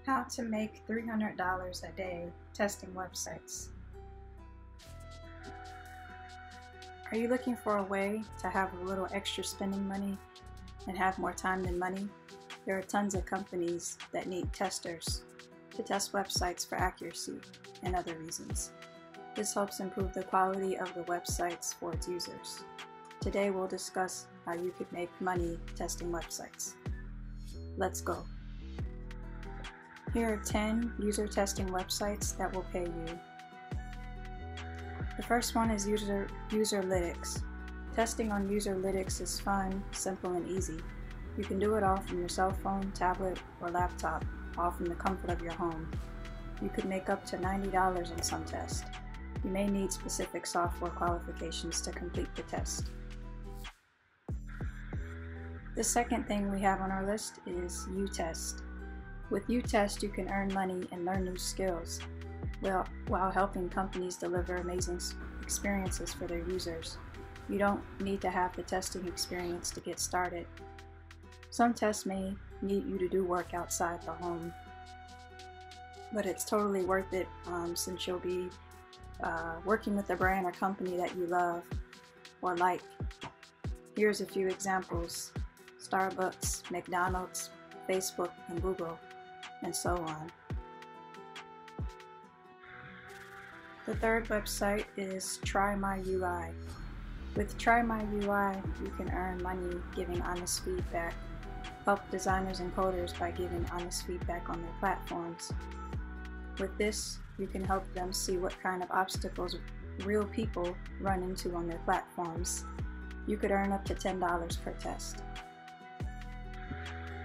How to make $300 a day testing websites. Are you looking for a way to have a little extra spending money and have more time than money? There are tons of companies that need testers to test websites for accuracy and other reasons. This helps improve the quality of the websites for its users. Today we'll discuss how you could make money testing websites. Let's go. Here are 10 user testing websites that will pay you. The first one is Userlytics. Testing on Userlytics is fun, simple, and easy. You can do it all from your cell phone, tablet, or laptop, all from the comfort of your home. You could make up to $90 on some tests. You may need specific software qualifications to complete the test. The second thing we have on our list is UTest. With UTest, you can earn money and learn new skills while helping companies deliver amazing experiences for their users. You don't need to have the testing experience to get started. Some tests may need you to do work outside the home, but it's totally worth it since you'll be working with a brand or company that you love or like. Here's a few examples: Starbucks, McDonald's, Facebook, and Google, and so on. The third website is Try My UI. With Try My UI, you can earn money giving honest feedback, help designers and coders by giving honest feedback on their platforms. With this, you can help them see what kind of obstacles real people run into on their platforms. You could earn up to $10 per test.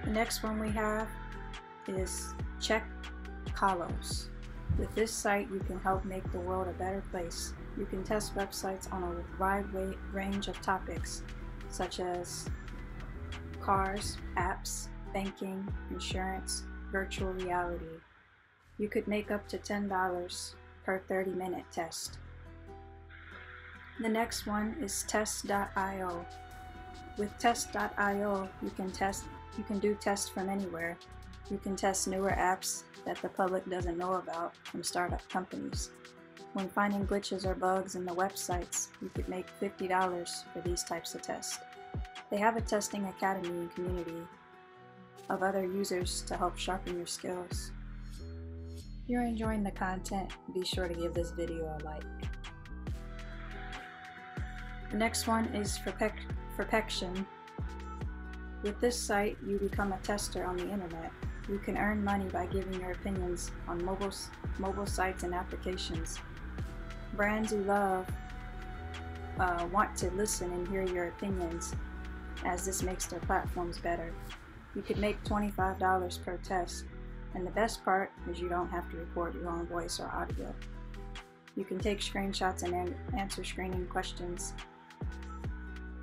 The next one we have is Check Kalos. With this site, you can help make the world a better place. You can test websites on a wide range of topics, such as cars, apps, banking, insurance, virtual reality. You could make up to $10 per 30-minute test. The next one is Test.io. With Test.io, you can do tests from anywhere. You can test newer apps that the public doesn't know about from startup companies. When finding glitches or bugs in the websites, you could make $50 for these types of tests. They have a testing academy and community of other users to help sharpen your skills. If you're enjoying the content, be sure to give this video a like. The next one is Perfection. With this site, you become a tester on the internet. You can earn money by giving your opinions on mobile sites and applications. Brands you love want to listen and hear your opinions, as this makes their platforms better. You could make $25 per test, and the best part is you don't have to record your own voice or audio. You can take screenshots and answer screening questions.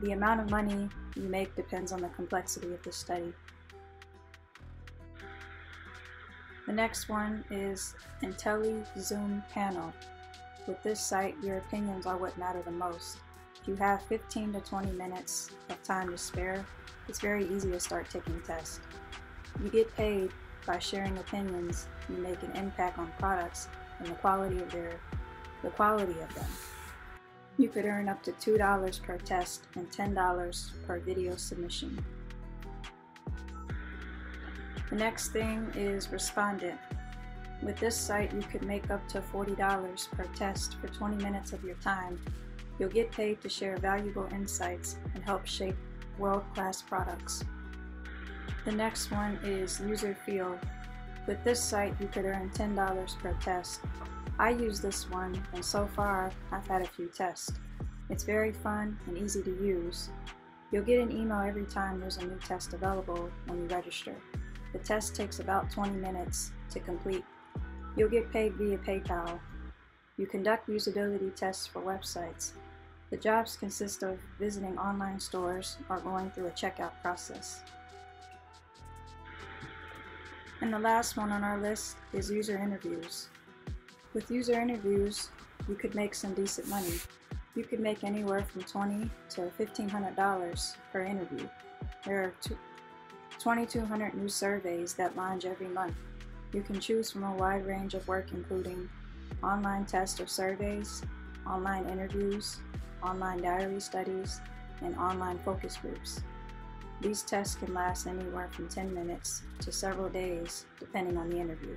The amount of money you make depends on the complexity of the study. The next one is IntelliZoom Panel. With this site, your opinions are what matter the most. If you have 15 to 20 minutes of time to spare, it's very easy to start taking tests. You get paid by sharing opinions. You make an impact on products and the quality of them. You could earn up to $2 per test and $10 per video submission. The next thing is Respondent. With this site, you could make up to $40 per test for 20 minutes of your time. You'll get paid to share valuable insights and help shape world-class products. The next one is Userfield. With this site, you could earn $10 per test. I use this one, and so far, I've had a few tests. It's very fun and easy to use. You'll get an email every time there's a new test available when you register. The test takes about 20 minutes to complete. You'll get paid via PayPal. You conduct usability tests for websites. The jobs consist of visiting online stores or going through a checkout process. And the last one on our list is User Interviews. With user interviews, you could make some decent money. You could make anywhere from $20 to $1,500 per interview. There are 2,200 new surveys that launch every month. You can choose from a wide range of work including online tests or surveys, online interviews, online diary studies, and online focus groups. These tests can last anywhere from 10 minutes to several days, depending on the interview.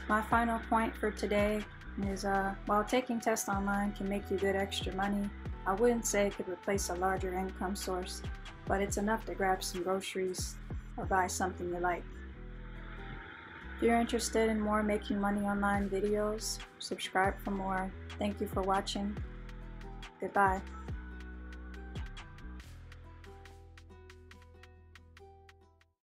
My final point for today is while taking tests online can make you good extra money, I wouldn't say it could replace a larger income source, but it's enough to grab some groceries or buy something you like. If you're interested in more making money online videos, subscribe for more. Thank you for watching. Goodbye.